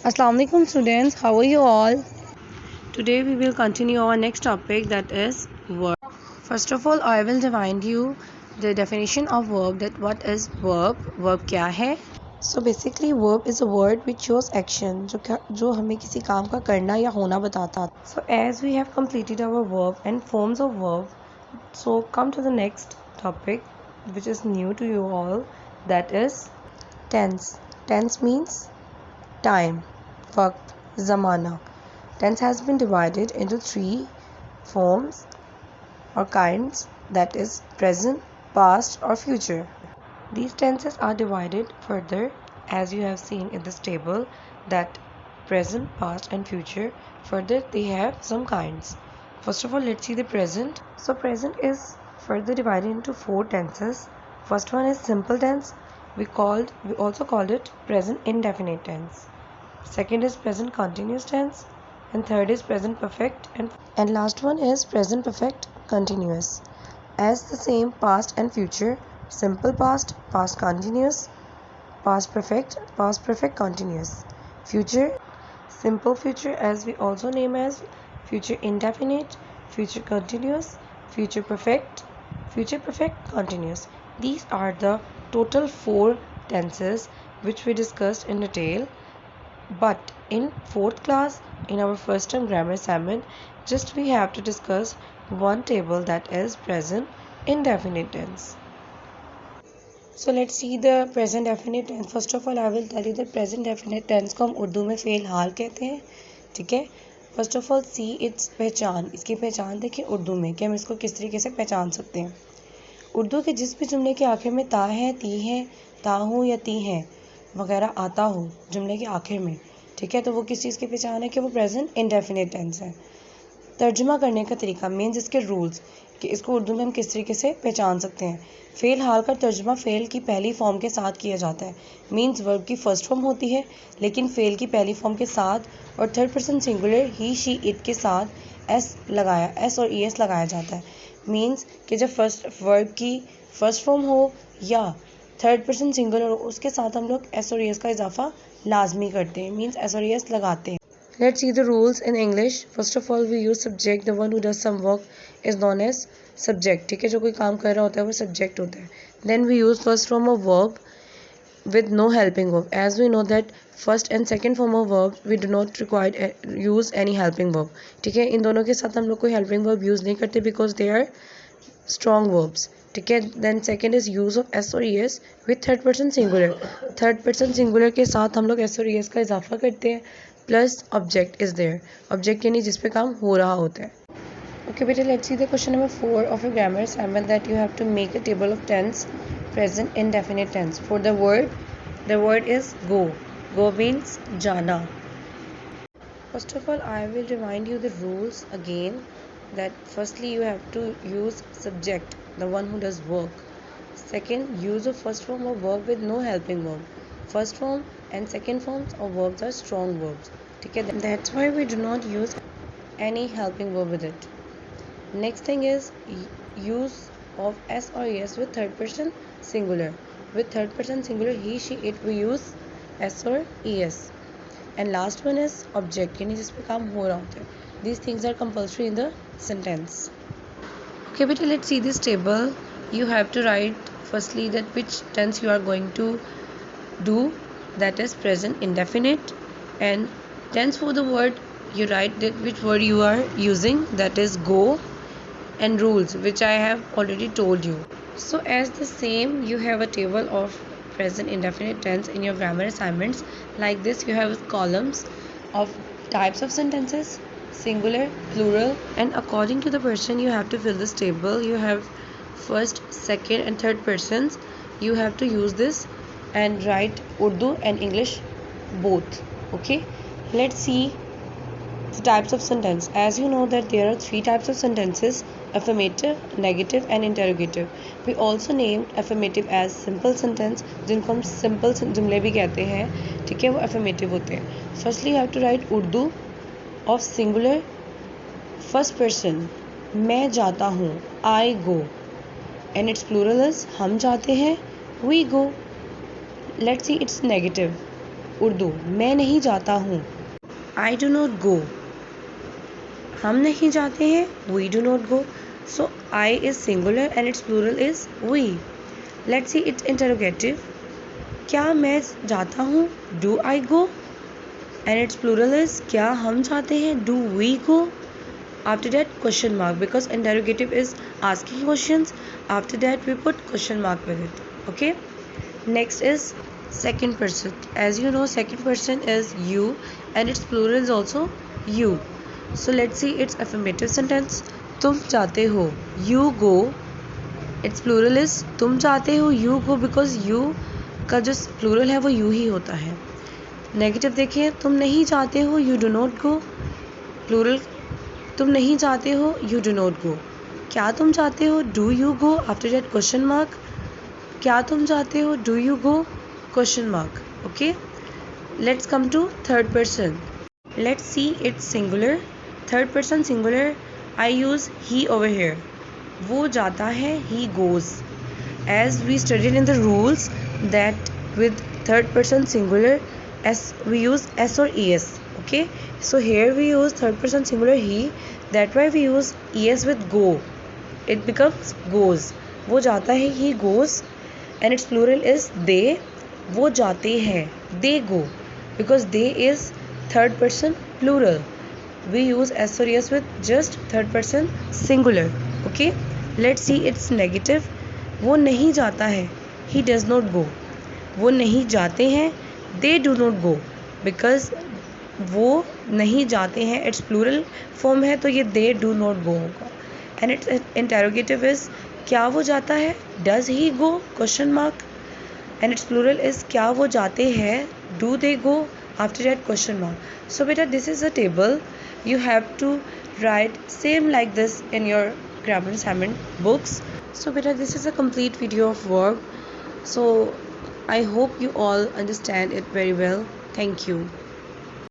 Assalamu alaikum students, how are you all? Today we will continue our next topic, that is verb. First of all, I will remind you the definition of verb, that what is verb, verb क्या है. So basically verb is a word which shows action, जो हमें किसी काम का करना या होना बताता. So as we have completed our verb and forms of verb, so come to the next topic which is new to you all, that is tense. Tense means time, वक्त, ज़माना. Tense has been divided into three forms or kinds, that is present, past or future. These tenses are divided further as you have seen in this table, that present, past and future. Further they have some kinds. First of all, let's see the present. So present is further divided into four tenses. First one is simple tense. We also called it present indefinite tense. Second is present continuous tense, and third is present perfect, and last one is present perfect continuous. As the same past and future, simple past, past continuous, past perfect continuous. Future, simple future, as we also name as future indefinite, future continuous, future perfect continuous. These are the total four tenses which we discussed in detail. But in fourth class, in our first term grammar assignment, just we have to discuss one table, that is present indefinite tense. So let's see the present definite tense. First of all, I will tell you that present definite tense को हम उर्दू में fail हाल कहते हैं. ठीक है. First of all see it's पहचान, इसकी पहचान देखिए उर्दू में कि हम इसको किस तरीके से पहचान सकते हैं. उर्दू के जिस भी जुमले के आखिर में ता है, ती है, ता हूँ या ती है वगैरह आता हो जुमले के आखिर में, ठीक है, तो वो किस चीज़ की पहचान है कि वो प्रेजेंट इंडेफिनिट टेंस है. तर्जुमा करने का तरीका मीन्स इसके रूल्स कि इसको उर्दू में हम किस तरीके से पहचान सकते हैं. फ़ेल हाल का तर्जुमा फ़ेल की पहली फॉर्म के साथ किया जाता है. मीन्स वर्ब की फर्स्ट फॉर्म होती है लेकिन फ़ेल की पहली फॉर्म के साथ और third person singular he she it के साथ एस और ई एस लगाया जाता है. मीन्स कि जब फर्स्ट वर्ब की फर्स्ट फॉर्म हो या थर्ड पर्सन सिंगुलर हो, उसके साथ हम लोग एस और ई एस का इजाफा लाजमी करते हैं. मीन्स एस और ई एस लगाते हैं. Let's see the rules in English. First of all, we use subject. The one who does some work is known as subject. ठीक है, जो कोई काम कर रहा होता है वो subject होता है. Then we use first form of verb with no helping verb. As we know that first and second form of verb we do not require use any helping verb. ठीक है, इन दोनों के साथ हम लोग कोई helping verb use नहीं करते because they are strong verbs. ठीक है. Then second is use of s और es with third person singular. Third person singular के साथ हम लोग s और es का इजाफा करते हैं. Plus object is there. Object यानी जिस पे काम हो रहा होता है. ओके बेटा, let's see the question number 4 of your grammar assignment, that you have to make a table of tense present indefinite tense. For the word is go. Go means जाना. First of all I will remind you the rules again, that firstly you have to use subject, the one who does work. Second, use of first form of verb with no helping verb. First form and second forms of verbs are strong verbs. ठीक है, that's why we do not use any helping verb with it. Next thing is use of s or es with third person singular. With third person singular he, she, it, we use s or es. And last one is object, यानी जिस पे काम हो रहा होता है. These things are compulsory in the sentence. Okay beta, let's see this table. You have to write firstly that which tense you are going to do, that is present indefinite, and tense for the word you write that which word you are using, that is go, and rules which I have already told you. So as the same, you have a table of present indefinite tense in your grammar assignments. Like this, you have columns of types of sentences, singular, plural, and according to the person you have to fill this table. You have first, second and third persons. You have to use this and write Urdu and English both. Okay, let's see the types of sentence. As you know that there are three types of sentences: affirmative, negative and interrogative. We also named affirmative as simple sentence, जिनको हम simple जुमले भी कहते हैं. ठीक है, वो affirmative होते हैं. Firstly you have to write Urdu of singular first person, मैं जाता हूँ, I go, and its plural is हम जाते हैं, we go. Let's see its negative. Urdu, मैं नहीं जाता हूँ, I do not go. हम नहीं जाते हैं, we do not go. So I is singular and its plural is we. Let's see its interrogative. क्या मैं जाता हूँ, do I go? And its plural is क्या हम जाते हैं, do we go? After that question mark, because interrogative is asking questions. After that we put question mark with it. Okay, next is second person. As you know, second person is you and its plural is also you. So let's see its affirmative sentence. तुम जाते हो, you go. Its plural is तुम जाते हो, you go, because you का जो plural है वो you ही होता है. नेगेटिव देखिए, तुम नहीं जाते हो, you do not go. Plural तुम नहीं जाते हो, you do not go. क्या तुम जाते हो, do you go? After that question mark. क्या तुम जाते हो, do you go? Question mark. Okay. Let's come to third person. Let's see its singular. Third person singular. I use he over here. वो जाता है, he goes. As we studied in the rules that with third person singular, we use s or es. Okay, so here we use third person singular he, that why we use es with go, it becomes goes. वो जाता है, he goes, and its plural is they. वो जाते हैं, they go, because they is third person plural. We use s or es with just third person singular. Okay, let's see its negative. वो नहीं जाता है, he does not go. वो नहीं जाते हैं, they do not go, because वो नहीं जाते हैं इट्स प्लूरल फॉर्म है, तो ये they do not go होगा. एंड इट्स इंटेरोगेटिव इज क्या वो जाता है, does he go, question mark. And its plural is क्या वो जाते हैं, do they go. After that question mark. So बेटा this is a table. You have to write same like this in your grammar assignment books. So beta, this is a complete video of work. So I hope you all understand it very well. Thank you.